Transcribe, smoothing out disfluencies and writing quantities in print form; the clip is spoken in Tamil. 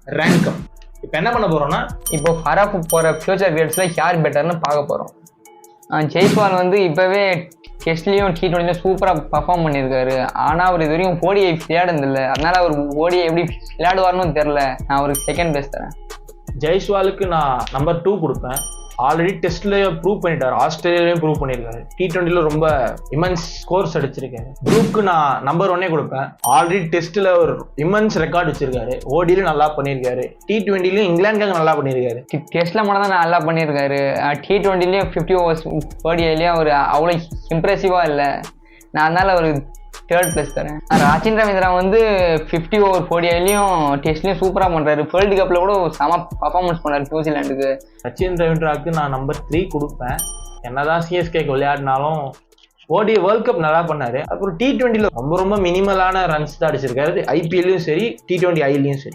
ரேங்க். இப்போ என்ன பண்ண போறோம்னா, இப்போ ஃபராக்கு போகிற ஃபியூச்சர் கிரேட்ஸில் யார் பெட்டர்னு பார்க்க போகிறோம். ஜெய்ஸ்வால் வந்து இப்போவே டெஸ்ட்லேயும் T20லையும் சூப்பராக பர்ஃபார்ம் பண்ணியிருக்காரு. ஆனால் அவர் இது வரைக்கும் ஓடிஐ விளையாடுனதில்லை. அதனால் அவர் ஓடிஐ எப்படி விளையாடுவார்னு தெரில. நான் அவருக்கு செகண்ட் பெஸ்ட் தரேன். ஜெய்ஸ்வாலுக்கு நான் நம்பர் 2 கொடுப்பேன். ஆல்ரெடி டெஸ்ட்லேயே ப்ரூவ் பண்ணிட்டார், ஆஸ்திரேலியாலையும் ப்ரூவ் பண்ணியிருக்காரு. T20ல ரொம்ப இமன்ஸ் ஸ்கோர்ஸ் அடிச்சிருக்காரு. ப்ரூக்கு நான் நம்பர் 1 கொடுப்பேன். ஆல்ரெடி டெஸ்ட்டில் ஒரு இமன்ஸ் ரெக்கார்ட் வச்சிருக்காரு. ஓடியிலும் நல்லா பண்ணியிருக்காரு. T20லையும் இங்கிலாந்துக்காக நல்லா பண்ணியிருக்காரு. டெஸ்ட்டில் மட்டும் தான் நல்லா பண்ணியிருக்காரு. T20லையும் 50 ஓவர்ஸ் ஓடிஐலையும் அவர் அவ்வளோ இம்ப்ரெசிவாக இல்லை. நான் அதனால் அவர் தேர்ட் பிளேஸ் தரேன். ராஜின் ரவீந்திரா வந்து 50 ஓவர் ஓடிஐலையும் டெஸ்ட்லையும் சூப்பராக பண்ணுறாரு. வேர்ல்டு கப்பில் கூட செம பர்ஃபார்மன்ஸ் பண்ணார் நியூசிலாண்டுக்கு. சச்சின் ரவீந்திராவுக்கு நான் நம்பர் 3 கொடுப்பேன். என்னதான் சிஎஸ்கேக்கு விளையாடினாலும் ஓடிஐ வேர்ல்ட் கப் நல்லா பண்ணாரு. அப்புறம் T20ல ரொம்ப மினிமலான ரன்ஸ் தான் அடிச்சிருக்காரு. IPLலையும் சரி T20 ஐலையும் சரி.